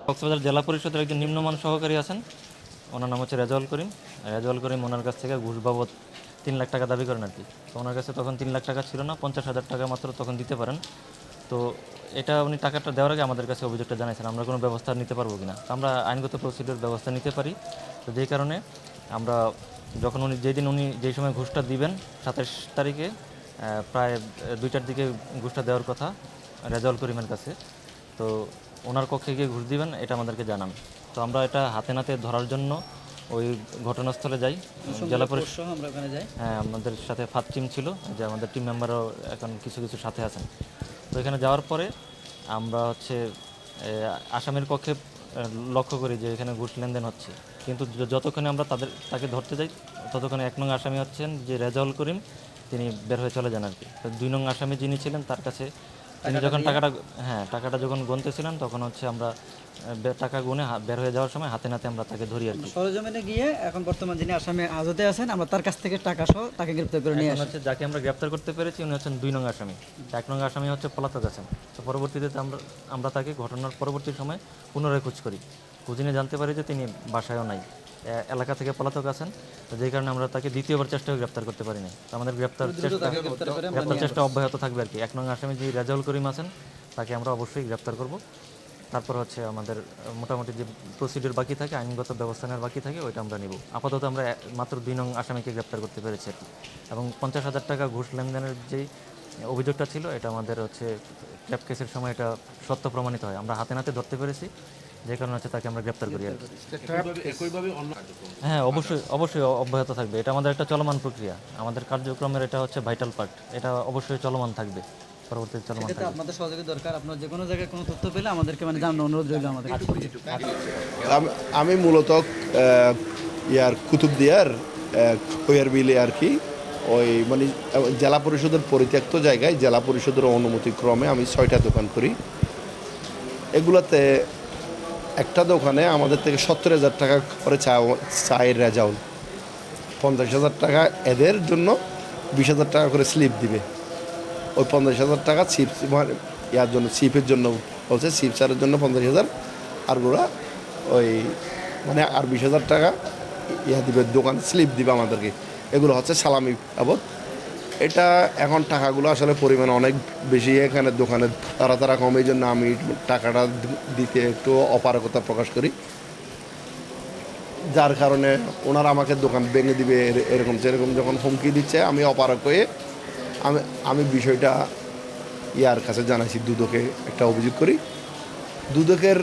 কক্সবাজার জেলা পরিষদের একজন নিম্নমান সহকারী আছেন, ওনার নাম হচ্ছে রেজাউল করিম। রেজাউল করিম ওনার কাছ থেকে ঘুষ বাবদ 3 লাখ টাকা দাবি করেন আর কি। তো ওনার কাছে তখন 3 লাখ টাকা ছিল না, 50,000 টাকা মাত্র তখন দিতে পারেন। তো এটা উনি টাকাটা দেওয়ার আগে আমাদের কাছে অভিযোগটা জানাইছেন আমরা কোনো ব্যবস্থা নিতে পারবো কিনা। তো আমরা আইনগত প্রসিডিউর ব্যবস্থা নিতে পারি। তো যেই কারণে আমরা যখন উনি যেই সময় ঘুষটা দিবেন 27 তারিখে প্রায় 2টার দিকে ঘুষটা দেওয়ার কথা রেজাউল করিমের কাছে। তো ওনার কক্ষে গিয়ে ঘুষ দিবেন এটা আমাদেরকে জানান। তো আমরা এটা হাতে নাতে ধরার জন্য ওই ঘটনাস্থলে যাই, জেলা পরিষদ আমরা ওখানে যাই। হ্যাঁ, আমাদের সাথে ফাদ টিম ছিল, যে আমাদের টিম মেম্বারও এখন কিছু কিছু সাথে আছেন। তো এখানে যাওয়ার পরে আমরা হচ্ছে আসামির কক্ষে লক্ষ্য করি যে এখানে ঘুষ লেনদেন হচ্ছে, কিন্তু যতক্ষণে আমরা তাকে ধরতে যাই ততক্ষণে 1 নং আসামি হচ্ছেন যে রেজাউল করিম, তিনি বের হয়ে চলে যান আর কি। তো 2 নং আসামি যিনি ছিলেন তার কাছে তিনি যখন টাকাটা যখন গুনতেছিলেন তখন হচ্ছে আমরা টাকা গুনে বের হয়ে যাওয়ার সময় হাতে নাতে আমরা তাকে ধরি আর কি। সরেজমিনে গিয়ে এখন বর্তমান যিনি আসামি হাজতে আছেন আমরা তার কাছ থেকে টাকা সহ তাকে গ্রেপ্তার করে নিয়ে আসি। যাকে আমরা গ্রেপ্তার করতে পেরেছি উনি হচ্ছেন 2 নং আসামি। 1 নং আসামি হচ্ছে পলাতক আছেন। তো পরবর্তীতে আমরা তাকে ঘটনার পরবর্তী সময় পুনরায় খোঁজ করি, খুঁজে নিয়ে জানতে পারি যে তিনি বাসায়ও নাই, এলাকা থেকে পলাতক আছেন। তো যেই কারণে আমরা তাকে দ্বিতীয়বার চেষ্টাও গ্রেপ্তার করতে পারি না। তো আমাদের গ্রেপ্তার চেষ্টা অব্যাহত থাকবে আর কি। 1 নং আসামি যে রেজাউল করিম আছেন তাকে আমরা অবশ্যই গ্রেপ্তার করব। তারপর হচ্ছে আমাদের মোটামুটি যে প্রসিডিউর বাকি থাকে, আইনগত ব্যবস্থা নেওয়ার বাকি থাকে, ওইটা আমরা নিব। আপাতত আমরা মাত্র 2 নং আসামিকে গ্রেপ্তার করতে পেরেছি আর কি। এবং 50,000 টাকা ঘুষ লেনদেনের যেই অভিযোগটা ছিল এটা আমাদের হচ্ছে ট্র্যাপ কেসের সময় এটা সত্য প্রমাণিত হয়, আমরা হাতে নাতে ধরতে পেরেছি, যে কারণে হচ্ছে তাকে আমরা গ্রেপ্তার করি আর কি। হ্যাঁ, অবশ্যই অব্যাহত থাকবে। এটা আমাদের একটা চলমান প্রক্রিয়া, আমাদের কার্যক্রমের এটা হচ্ছে ভাইটাল পার্ট, এটা অবশ্যই চলমান থাকবে, পরবর্তীতে চলমান থাকবে। আপনাদের সহযোগিতা দরকার, আপনার যে কোনো জায়গায় কোনো তথ্য পেলে আমাদেরকে জানানোর অনুরোধ রইল আমাদের। আমি মূলত কুতুবদিয়ার খৈয়ারবিলে আর কি, ওই মানে জেলা পরিষদের পরিত্যক্ত জায়গায় জেলা পরিষদের অনুমতিক্রমে আমি 6টা দোকান করি। এগুলোতে একটা দোকানে আমাদের থেকে 70,000 টাকা করে চায়ের রেজাউল, 50,000 টাকা এদের জন্য, 20,000 টাকা করে স্লিপ দিবে। ওই 50,000 টাকা চিপস ইয়ার জন্য, চিপের জন্য বলছে, চিপসারের জন্য 50,000, আর ওরা ওই মানে আর 20,000 টাকা ইয়া দিবে, দোকান স্লিপ দিবে আমাদেরকে। এগুলো হচ্ছে সালামি বাবদ। এটা এখন টাকাগুলো আসলে পরিমাণ অনেক বেশি এখানে দোকানে তারা কম, এই জন্য আমি টাকাটা দিতে একটু অপারগতা প্রকাশ করি, যার কারণে ওনারা আমাকে দোকান ভেঙে দিবে এরকম যেরকম যখন হুমকি দিচ্ছে আমি অপারগ হয়ে আমি বিষয়টা ইয়ার কাছে জানাইছি, দুদকে একটা অভিযোগ করি। দুদকের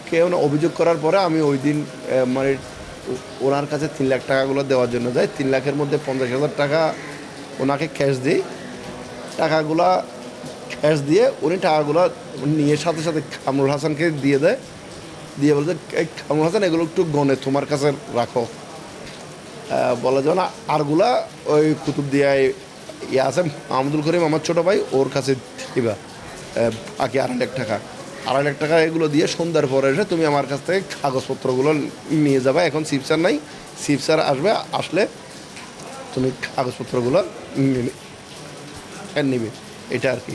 কেউ না অভিযোগ করার পরে আমি ওই দিন মানে ওনার কাছে 3 লাখ টাকাগুলো দেওয়ার জন্য যাই। 3 লাখের মধ্যে 50,000 টাকা ওনাকে ক্যাশ দিই। টাকাগুলা ক্যাশ দিয়ে উনি টাকাগুলো নিয়ে সাথে সাথে কামরুল হাসানকে দিয়ে দেয়, দিয়ে বলছে কামরুল হাসান এগুলো একটু গনে তোমার কাছে রাখো। বলা যায় না, আরগুলা ওই কুতুবদিয়ায় ইয়ে আছে মাহমুদুল করিম আমার ছোটো ভাই, ওর কাছে দিবা বাকি 2.5 লাখ টাকা। 2.5 লাখ টাকা এগুলো দিয়ে সন্ধ্যার পরে এসে তুমি আমার কাছ থেকে কাগজপত্রগুলো নিয়ে যাবে। এখন সিপসার নাই, সিপসার আসবে, আসলে তুমি কাগজপত্রগুলো নিবে, এটা আর কি।